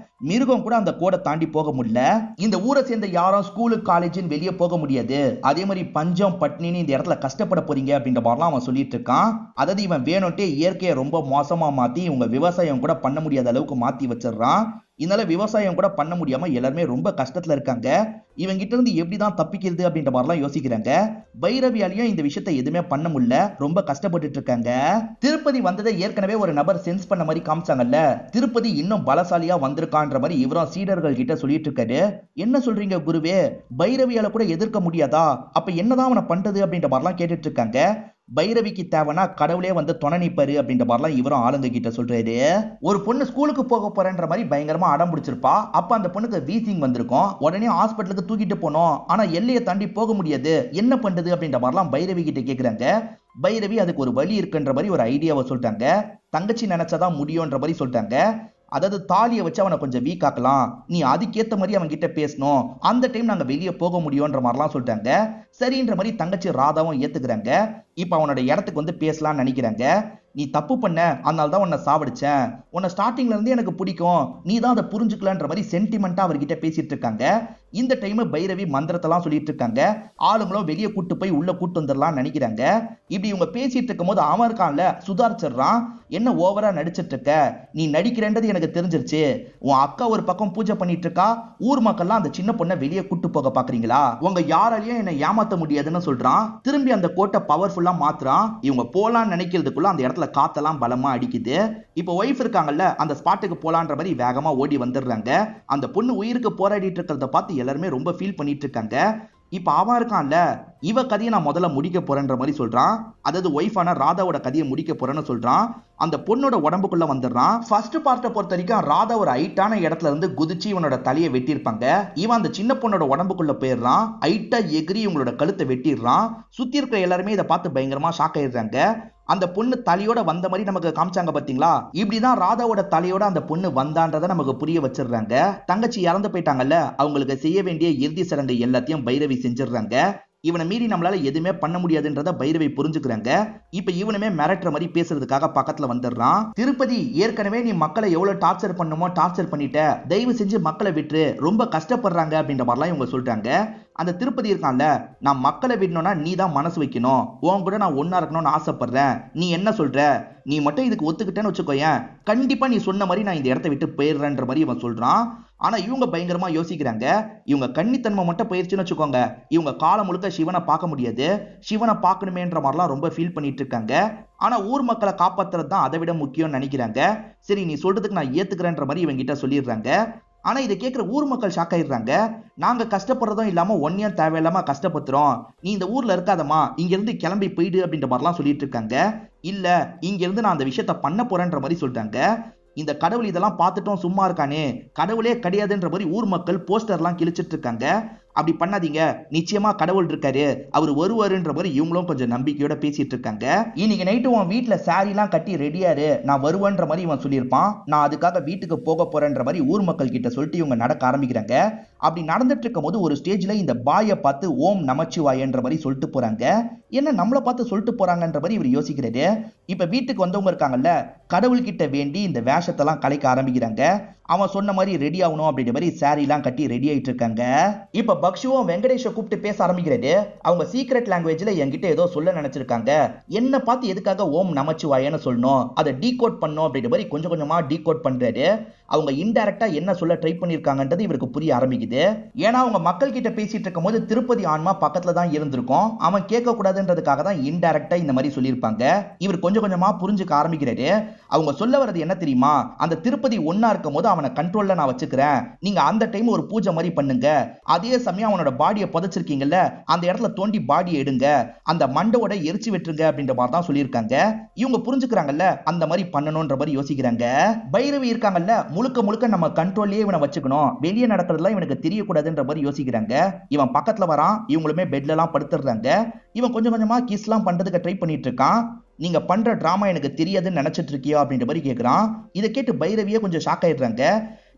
மிருகம் கூட அந்த கோடை தாண்டி போக முடியல. இந்த ஊரை சேர்ந்த யாரும் ஸ்கூலு காலேஜ்னு வெளியே போக முடியாது. அதே மாதிரி பஞ்சம் பட்னின்னு இந்த இடத்துல கஷ்டப்பட போறீங்க அப்படின்ற மாதிரிலாம் அவன் சொல்லிட்டு இருக்கான். அதாவது இவன் வேணும்ட்டே இயற்கையை ரொம்ப மோசமா மாத்தி இவங்க விவசாயம் கூட பண்ண முடியாத அளவுக்கு மாத்தி வச்சிடறான். இதனால விவசாயம் கூட பண்ண முடியாம எல்லாருமே ரொம்ப கஷ்டத்துல இருக்காங்க. இவங்க கிட்ட இருந்து எப்படிதான் தப்பிக்கிறது அப்படின்ற மாதிரிலாம் யோசிக்கிறாங்க. பைரவியாலையும் இந்த விஷயத்தை எதுவுமே பண்ண முடியல, ரொம்ப கஷ்டப்பட்டு இருக்காங்க. திருப்பதி வந்ததை ஏற்கனவே ஒரு நபர் சென்ஸ் பண்ண மாதிரி காமிச்சாங்கல்ல, திருப்பதி இன்னும் பலசாலியா வந்திருக்கான்ற மாதிரி இவரும் சீடர்கள் கிட்ட சொல்லிட்டு இருக்காரு. என்ன சொல்றீங்க குருவே, பைரவியால கூட எதிர்க்க முடியாதா, அப்ப என்னதான் அவனை பண்றது அப்படின்ற மாதிரிலாம் கேட்டுட்டு இருக்காங்க. பைரவிக்கு தேவைன்னா கடவுளே வந்து துணை நிப்பாரு அப்படின்ற மாதிரிலாம் இவரும் ஆளுங்க கிட்ட சொல்றாரு. ஒரு பொண்ணு ஸ்கூலுக்கு போக போறேன்ற மாதிரி பயங்கரமா அடம் பிடிச்சிருப்பா. அப்ப அந்த பொண்ணுக்கு வீசிங் வந்திருக்கும். உடனே ஹாஸ்பிட்டலுக்கு தூக்கிட்டு போனோம், ஆனா எல்லையை தாண்டி போக முடியாது, என்ன பண்றது அப்படின்ற மாதிரிலாம் பைரவி கிட்ட கேக்குறாங்க. பைரவி அதுக்கு ஒரு வழி இருக்குன்ற மாதிரி ஒரு ஐடியாவை சொல்லிட்டாங்க. தங்கச்சி நினைச்சாதான் முடியும்ன்ற மாதிரி சொல்லிட்டாங்க. அதாவது தாலியை வச்சு அவனை கொஞ்சம் வீக் ஆக்கலாம், நீ அதுக்கேற்ற மாதிரி அவன் கிட்ட பேசணும், அந்த டைம் நாங்க வெளியே போக முடியும்ன்ற மாதிரிலாம் சொல்லிட்டாங்க. சரின்ற மாதிரி தங்கச்சி ராதாவும் ஏத்துக்கிறாங்க. இப்ப அவனோட இடத்துக்கு வந்து பேசலாம்னு நினைக்கிறாங்க. நீ தப்பு பண்ண, அதனால தான் உன்னை சாவடிச்சேன், உன்னை ஸ்டார்டிங்ல இருந்து எனக்கு பிடிக்கும், நீ தான் அதை புரிஞ்சுக்கலன்ற மாதிரி சென்டிமெண்டா அவர்கிட்ட பேசிட்டு இருக்காங்க. இந்த டைம் பைரவி மந்திரத்தெல்லாம் சொல்லிட்டு இருக்காங்க. ஆளுங்களும் வெளியே கூட்டு போய் உள்ள கூட்டு வந்துடலாம் நினைக்கிறாங்க. இப்படி இவங்க பேசிட்டு இருக்கும் போது அவன் இருக்கான்ல சுதாரிச்சிடுறான். என்ன ஓவரா நடிச்சிட்டு இருக்க, நீ நடிக்கிறேன்றது எனக்கு தெரிஞ்சிருச்சு, உன் அக்கா ஒரு பக்கம் பூஜை பண்ணிட்டு இருக்கா, ஊர் மக்கள்லாம் அந்த சின்ன பொண்ணை வெளியே கூட்டு போக பாக்குறீங்களா, உங்க யாராலையும் என்னை ஏமாத்த முடியாதுன்னு சொல்றான். திரும்பி அந்த கோட்டை பவர்ஃபுல்லா மாத்துறான். இவங்க போலான்னு நினைக்கிறதுக்குள்ள அந்த இடத்துல காத்தெல்லாம் பலமா அடிக்குது. இப்ப ஒய்ஃப் இருக்காங்கல்ல, அந்த ஸ்பாட்டுக்கு போலான்ற மாதிரி வேகமா ஓடி வந்துடுறாங்க. அந்த பொண்ணு உயிருக்கு போராடிட்டு இருக்கிறத பார்த்து எல்லாருமே ரொம்ப ஃபீல் பண்ணிட்டு இருக்காங்க. இப்ப அவன் இருக்கான்ல, இவ கதையை நான் முதல்ல முடிக்க போறேன்ற மாதிரி சொல்றான். அதாவது ஒய்ஃபான ராதாவோட கதையை முடிக்க போறேன்னு சொல்றான். அந்த பொண்ணோட உடம்புக்குள்ள வந்துடுறான். ஃபர்ஸ்ட் பார்ட்டை பொறுத்த வரைக்கும் ராதா ஒரு ஹைட்டான இடத்துல இருந்து குதிச்சு இவனோட தலையை வெட்டியிருப்பாங்க. இவன் அந்த சின்ன பொண்ணோட உடம்புக்குள்ள போயிடுறான். ஹைட்டா எகிரி இவங்களோட கழுத்தை வெட்டிடுறான். சுத்தி இருக்கிற எல்லாருமே இதை பார்த்து பயங்கரமா ஷாக் ஆயிடுறாங்க. அந்த பொண்ணு தலையோட வந்த மாதிரி நமக்கு காமிச்சாங்க பாத்தீங்களா, இப்படிதான் ராதாவோட தலையோட அந்த பொண்ணு வந்தான்றதை நமக்கு புரிய வச்சிடுறாங்க. தங்கச்சி இறந்து போயிட்டாங்கல்ல, அவங்களுக்கு செய்ய வேண்டிய இறுதி சடங்கு எல்லாத்தையும் பைரவி செஞ்சிடுறாங்க. இவனை மீறி நம்மளால எதுவுமே பண்ண முடியாதுன்றத பைரவி புரிஞ்சுக்கிறாங்க. இப்ப இவனுமே மிரட்டுற மாதிரி பேசுறதுக்காக பக்கத்துல வந்துடுறான். திருப்பதி, ஏற்கனவே நீ மக்களை எவ்வளவு டார்ச்சர் பண்ணுமோ டார்ச்சர் பண்ணிட்ட, தயவு செஞ்சு மக்களை விட்டு, ரொம்ப கஷ்டப்படுறாங்க அப்படின்ற மாதிரிலாம் இவங்க சொல்றாங்க. அந்த திருப்பதி இருக்கான்ல, நான் மக்களை விடணும்னா நீ தான் மனசு வைக்கணும், உன் கூட நான் ஒன்னா இருக்கணும்னு ஆசைப்படுறேன், நீ என்ன சொல்ற, நீ மட்டும் இதுக்கு ஒத்துக்கிட்டேன்னு வச்சுக்கோயேன், கண்டிப்பா நீ சொன்ன மாதிரி நான் இந்த இடத்த விட்டு போயிடுறேன்ற மாதிரி இவன் சொல்றான். ஆனா இவங்க பயங்கரமா யோசிக்கிறாங்க. இவங்க கன்னித்தன்மை மட்டும் போயிருச்சுன்னு வச்சுக்கோங்க, இவங்க காலம் முழுக்க சிவனை பார்க்க முடியாது, சிவனை பார்க்கணுமேன்ற மாதிரிலாம் ரொம்ப ஃபீல் பண்ணிட்டு இருக்காங்க. ஆனா ஊர் மக்களை காப்பாத்துறது தான் அதை விட முக்கியம்னு நினைக்கிறாங்க. சரி நீ சொல்றதுக்கு நான் ஏத்துக்கிறேன்ற மாதிரி இவங்க கிட்ட சொல்லிடுறாங்க. ஆனா இதை கேட்கிற ஊர் மக்கள் ஷாக் ஆயிடுறாங்க. நாங்க கஷ்டப்படுறதும் இல்லாம ஒன்னியும் தேவையில்லாம கஷ்டப்படுத்துறோம், நீ இந்த ஊர்ல இருக்காதமா, இங்க இருந்து கிளம்பி போயிடு அப்படின்ற மாதிரிலாம் சொல்லிட்டு இருக்காங்க. இல்ல, இங்க இருந்து நான் அந்த விஷயத்த பண்ண போறேன்ற மாதிரி சொல்றாங்க. இந்த கடவுள் இதெல்லாம் பார்த்துட்டோம் சும்மா இருக்கானே, கடவுளே கிடையாதுன்ற மாதிரி ஊர் மக்கள் போஸ்டர்லாம் கிழிச்சிட்டு இருக்காங்க. அப்படி பண்ணாதீங்க, நிச்சயமா கடவுள் இருக்காரு, அவர் வருவாருன்ற மாதிரி இவங்களும் கொஞ்சம் நம்பிக்கையோட பேசிட்டு இருக்காங்க. இன்னைக்கு நைட்டு உன் வீட்டுல சாரிலாம் கட்டி ரெடியாரு, நான் வருவேன்ற மாதிரி இவன் சொல்லியிருப்பான். நான் அதுக்காக வீட்டுக்கு போக போறேன்ற மாதிரி ஊர் மக்கள் கிட்ட சொல்லிட்டு இவங்க நடக்க ஆரம்பிக்கிறாங்க. அப்படி நடந்துட்டு இருக்கும் போது ஒரு ஸ்டேஜ்ல இந்த பாயை பார்த்து ஓம் நமச்சிவாயன்ற மாதிரி சொல்லிட்டு போறாங்க. என்ன நம்மளை பார்த்து சொல்லிட்டு போறாங்கன்ற மாதிரி இவர் யோசிக்கிறாரு. இப்ப வீட்டுக்கு வந்தவங்க இருக்காங்கல்ல, கடவுள் கிட்ட வேண்டி இந்த வேஷத்தெல்லாம் கலைக்க ஆரம்பிக்கிறாங்க. அவன் சொன்ன மாதிரி ரெடி ஆகணும் அப்படின்ற மாதிரி சாரி எல்லாம் கட்டி ரெடி ஆயிட்டு இருக்காங்க. இப்ப பக்ஷுவும் வெங்கடேஷை கூப்பிட்டு பேச ஆரம்பிக்கிறாரு. அவங்க சீக்ரெட் லாங்குவேஜ்ல என்கிட்ட ஏதோ சொல்ல நினைச்சிருக்காங்க, என்ன பார்த்து எதுக்காக ஓம் நமச்சிவாயன்னு சொல்லணும், அதை டீகோட் பண்ணும் அப்படின்ற மாதிரி கொஞ்சம் கொஞ்சமா டீகோட் பண்றாரு. அவங்க இன்டைரக்டா என்ன சொல்ல ட்ரை பண்ணிருக்காங்கன்றது இவருக்கு புரிய ஆரம்பிக்குது. ஏன்னா அவங்க மக்கள் கிட்ட பேசிட்டு இருக்கும் போது திருப்பதி ஆன்மா பக்கத்துல தான் இருந்திருக்கும், அவன் கேட்க கூடாதுன்றதுக்காக தான் இன்டைரக்டா இந்த மாதிரி சொல்லியிருப்பாங்க. இவர் கொஞ்சம் கொஞ்சமா புரிஞ்சுக்க ஆரம்பிக்கிறாரு. அவங்க சொல்ல வர்றது என்ன தெரியுமா, அந்த திருப்பதி ஒன்னா இருக்கும் போது அவனை கண்ட்ரோல்ல நான் வச்சுக்கிறேன், நீங்க அந்த டைம் ஒரு பூஜை மாதிரி பண்ணுங்க, அதே சமயம் அவனோட பாடியை புதைச்சிருக்கீங்கல்ல, அந்த இடத்துல தோண்டி பாடியை எடுங்க, அந்த மண்டோட எரிச்சு விட்டுருங்க அப்படின்ற மாதிரி தான் சொல்லியிருக்காங்க. இவங்க புரிஞ்சுக்கிறாங்கல்ல, அந்த மாதிரி பண்ணணும்ன்ற மாதிரி யோசிக்கிறாங்க. பைரவி இருக்காங்கல்ல, முழுக்க முழுக்க நம்ம கண்ட்ரோல்லயே இவனை வச்சுக்கணும், வெளியே நடக்கிறதுலாம் இவனுக்கு தெரியக்கூடாதுன்ற மாதிரி யோசிக்கிறாங்க. இவன் பக்கத்துல வரான், இவங்களுமே பெட்ல எல்லாம் படுத்துறாங்க. இவன் கொஞ்சம் கொஞ்சமா கிஸ் எல்லாம் பண்றதுக்கு ட்ரை பண்ணிட்டு இருக்கான். நீங்க பண்ற டிராமா எனக்கு தெரியாதுன்னு நினைச்சிட்டு இருக்கியோ அப்படின்ற மாதிரி கேட்கிறான். இதை கேட்டு பைரவியே கொஞ்சம் ஷாக் ஆயிடுறாங்க.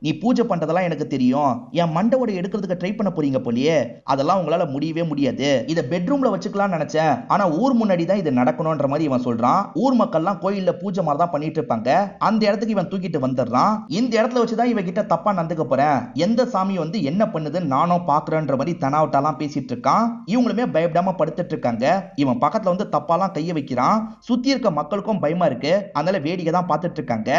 நீ பூஜை பண்றதெல்லாம் எனக்கு தெரியும், என் மண்டவோட எடுக்கிறதுக்கு ட்ரை பண்ண போறீங்க போலியே, அதெல்லாம் உங்களால முடியவே முடியாது, இதை பெட்ரூம்ல வச்சுக்கலாம்னு நினைச்சேன், ஆனா ஊர் முன்னாடி தான் இது நடக்கணும்ன்ற மாதிரி இவன் சொல்றான். ஊர் மக்கள்லாம் கோயில்ல பூஜை மாதிரி தான் பண்ணிட்டு இருப்பாங்க, அந்த இடத்துக்கு இவன் தூக்கிட்டு வந்துடுறான். இந்த இடத்துல வச்சுதான் இவன் கிட்ட தப்பா நடந்துக்க போறேன், எந்த சாமி வந்து என்ன பண்ணுதுன்னு நானும் பாக்குறேன்ற மாதிரி தனாவட்டாலாம் பேசிட்டு இருக்கான். இவங்களுமே பயப்படாம படுத்துட்டு இருக்காங்க. இவன் பக்கத்துல வந்து தப்பாலாம் கைய வைக்கிறான். சுத்தி இருக்க மக்களுக்கும் பயமா இருக்கு, அதனால வேடிக்கை தான் பார்த்துட்டு இருக்காங்க.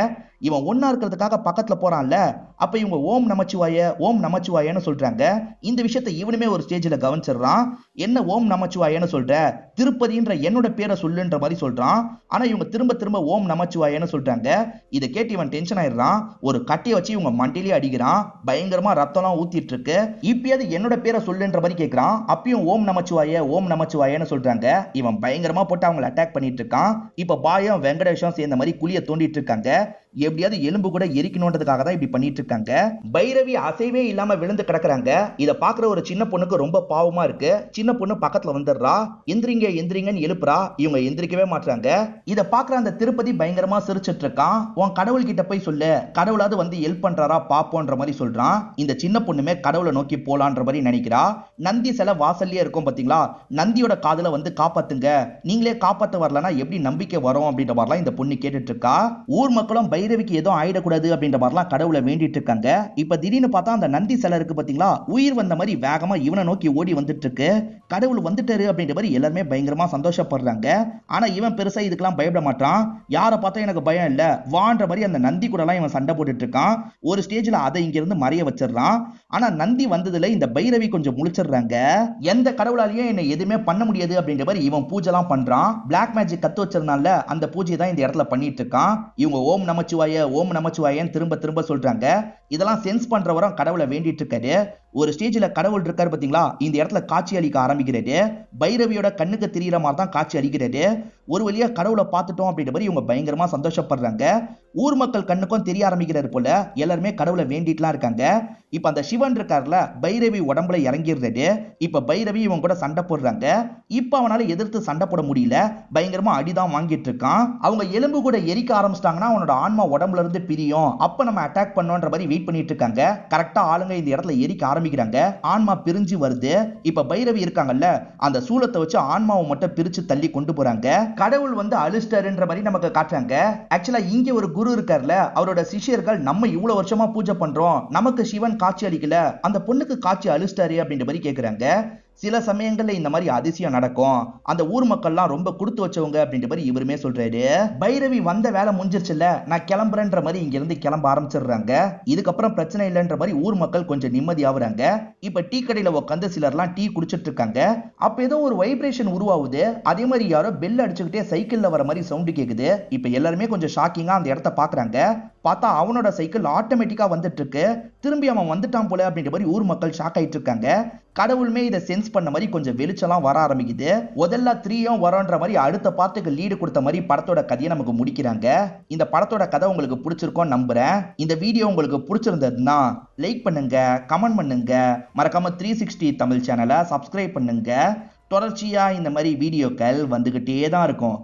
இவன் ஒன்னா இருக்கிறதுக்காக பக்கத்துல போறான்ல, அப்ப இவங்க ஓம் நமச்சிவாய ஓம் நமச்சிவாயன்னு சொல்றாங்க. இந்த விஷயத்தை இவனுமே ஒரு ஸ்டேஜ்ல கவனிச்சிடுறான். என்ன ஓம் நமச்சிவாயன்னு சொல்ற, திருப்பதின்ற என்னோட பேரை சொல்லுன்ற மாதிரி சொல்றான். ஆனா இவங்க திரும்ப திரும்ப ஓம் நமச்சிவாயன்னு சொல்றாங்க. இதை கேட்டு இவன் டென்ஷன் ஆயிடுறான். ஒரு கட்டையை வச்சு இவங்க மண்டிலேயே அடிக்கிறான். பயங்கரமா ரத்தம்லாம் ஊத்திட்டு இருக்கு. இப்பயாவது என்னோட பேரை சொல்லுன்ற மாதிரி கேட்கிறான். அப்பயும் ஓம் நமச்சிவாயன்னு சொல்றாங்க. இவன் பயங்கரமா போட்டு அவங்களை அட்டாக் பண்ணிட்டு இருக்கான். இப்ப பாயம் வெங்கடேஷம் சேர்ந்த மாதிரி குழிய தோண்டிட்டு இருக்காங்க. எப்படியாவது எலும்பு கூட எரிக்கணும்ன்றதுக்காக தான் இப்படி பண்ணிட்டு இருக்காங்க. பைரவி அசைவே இல்லாம விழுந்து கிடக்குறாங்க. இதை பாக்குற ஒரு சின்ன பொண்ணுக்கு ரொம்ப பாவமா இருக்கு. சின்ன பொண்ணு பக்கத்துல வந்துடுறா. எந்திரிங்க எந்திரிங்கன்னு எழுப்புறா. இவங்க எந்திரிக்கவே மாட்டாங்க. இதை பாக்குற அந்த திருப்பதி பயங்கரமா சிரிச்சிட்டு இருக்கான். உன் கடவுள் கிட்ட போய் சொல்லு, கடவுளாவது வந்து ஹெல்ப் பண்றாரா பாப்போன்ற மாதிரி சொல்றான். இந்த சின்ன பொண்ணுமே கடவுளை நோக்கி போலான்ற மாதிரி நினைக்கிறா. நந்தி சிலை வாசல்லே இருக்கும் பாத்தீங்களா, நந்தியோட காதுல வந்து காப்பாத்துங்க, நீங்களே காப்பாத்த வரலன்னா எப்படி நம்பிக்கை வரும் அப்படின்ற மாதிரிலாம் இந்த பொண்ணு கேட்டுட்டு இருக்கா. ஊர் மக்களும் பைரவிக்கு ஏதோ ஆயிடக்கூடாது அப்படின்ற மாதிரிலாம் கடவுளை வேண்டிட்டு இருக்காங்க. இப்ப திடீர்னு பார்த்தா அந்த நந்தி சிலை இருக்கு பாத்தீங்களா, உயிர் வந்த மாதிரி வேகமா இவனை நோக்கி ஓடி வந்துட்டு இருக்கு. கடவுள் வந்துட்டாரு அப்படின்ற மாதிரி எல்லாருமே பயங்கரமா சந்தோஷப்படுறாங்க. ஆனா இவன் பெருசா இதுக்கெல்லாம் பயப்பட மாட்டான். யாரை பார்த்தா எனக்கு பயம் இல்ல வான்ற மாதிரி அந்த நந்தி கூட எல்லாம் இவன் சண்டை போட்டுட்டு இருக்கான். ஒரு ஸ்டேஜ்ல அதை இங்க இருந்து மறைய வச்சிடறான். ஆனா நந்தி வந்ததுல இந்த பைரவி கொஞ்சம் முழிச்சிடுறாங்க. எந்த கடவுளாலேயும் என்ன எதுவுமே பண்ண முடியாது அப்படின்ற மாதிரி இவன் பூஜை எல்லாம் பண்றான். பிளாக் மேஜிக் கத்து வச்சிருந்தால அந்த பூஜை தான் இந்த இடத்துல பண்ணிட்டு இருக்கான். இவங்க ஓம் நமச்சிவாயன்னு திரும்ப திரும்ப சொல்றாங்க. இதெல்லாம் சென்ஸ் பண்றவரும் கடவுளை வேண்டிட்டு இருக்காரு. ஒரு ஸ்டேஜ்ல கடவுள் இருக்காரு பாத்தீங்களா, இந்த இடத்துல காட்சி அளிக்க ஆரம்பிக்கிறாரு. பைரவியோட கண்ணுக்கு தெரியற மாதிரி தான் காட்சி அளிக்கிறாரு. ஒரு வழியா கடவுளை பார்த்துட்டோம் அப்படின்ற மாதிரி இவங்க பயங்கரமா சந்தோஷப்படுறாங்க. ஊர் மக்கள் கண்ணுக்கும் தெரிய ஆரம்பிக்கிறாரு போல எல்லாருமே கடவுளை வேண்டிட்டுலாம் இருக்காங்க. இப்ப அந்த சிவன் இருக்காருல, பைரவி உடம்புல இறங்கிடுறாரு. இப்ப பைரவி இவங்க கூட சண்டை போடுறாங்க. இப்ப அவனால எதிர்த்து சண்டை போட முடியல, பயங்கரமா அடிதான் வாங்கிட்டு இருக்கான். அவங்க எலும்பு கூட எரிக்க ஆரம்பிச்சிட்டாங்கன்னா அவனோட ஆன்மா உடம்புல இருந்து பிரியும், அப்ப நம்ம அட்டாக் பண்ணோன்ற மாதிரி வெயிட் பண்ணிட்டு இருக்காங்க. கரெக்டா ஆளுங்க இந்த இடத்துல எரிக்க ஆரம்பிக்கிறாங்க, ஆன்மா பிரிஞ்சு வருது. இப்ப பைரவி இருக்காங்கல்ல, அந்த சூலத்தை வச்சு ஆன்மாவை மட்டும் பிரிச்சு தள்ளி கொண்டு போறாங்க. கடவுள் வந்து அழிச்சிட்டாருன்ற மாதிரி நமக்கு காட்டுறாங்க. ஆக்சுவலா இங்க ஒரு குரு இருக்கார்ல, அவரோட சிஷ்யர்கள் நம்ம இவ்வளவு வருஷமா பூஜை பண்றோம், நமக்கு சிவன் காட்சி அளிக்கல, அந்த பொண்ணுக்கு காட்சி அழிச்சிட்டாரு அப்படின்ற மாதிரி கேக்குறாங்க. சில சமயங்கள்ல இந்த மாதிரி அதிசயம் நடக்கும், அந்த ஊர் மக்கள்லாம் ரொம்ப கொடுத்து வச்சவங்க அப்படின்ற மாதிரி இவருமே சொல்றாரு. பைரவி வந்த வேலை முடிஞ்சிருச்சுல, நான் கிளம்புறேன்ற மாதிரி இங்க இருந்து கிளம்ப ஆரம்பிச்சிடுறாங்க. இதுக்கப்புறம் பிரச்சனை இல்லைன்ற மாதிரி ஊர் மக்கள் கொஞ்சம் நிம்மதி ஆகுறாங்க. இப்ப டீ கடையில உட்காந்து சிலர்லாம் டீ குடிச்சிட்டு இருக்காங்க. அப்ப ஏதோ ஒரு வைப்ரேஷன் உருவாகுது, அதே மாதிரி யாரோ பெல் அடிச்சுக்கிட்டே சைக்கிள்ல வர மாதிரி சவுண்ட் கேக்குது. இப்ப எல்லாருமே கொஞ்சம் ஷாக்கிங்கா அந்த இடத்த பாக்குறாங்க. பார்த்தா அவனோட சைக்கிள் ஆட்டோமேட்டிக்கா வந்துட்டு இருக்கு. திரும்பி அவன் வந்துட்டான் போல அப்படின்ற மாதிரி ஊர் மக்கள் ஷாக் ஆயிட்டு இருக்காங்க. கடவுளுமே இதை சென்ஸ் பண்ண மாதிரி கொஞ்சம் வெளிச்சலாம் வர ஆரம்பிக்குது. முதல்ல 3 வரோன்ற மாதிரி அடுத்த பார்ட்டுக்கு லீடு கொடுத்த மாதிரி படத்தோட கதையை நமக்கு முடிக்கிறாங்க. இந்த படத்தோட கதை உங்களுக்கு பிடிச்சிருக்கும் நம்புறேன். இந்த வீடியோ உங்களுக்கு பிடிச்சிருந்ததுன்னா லைக் பண்ணுங்க, கமெண்ட் பண்ணுங்க, மறக்காம 360 தமிழ் சேனலை சப்ஸ்கிரைப் பண்ணுங்க. தொடர்ச்சியா இந்த மாதிரி வீடியோக்கள் வந்துகிட்டே தான் இருக்கும்.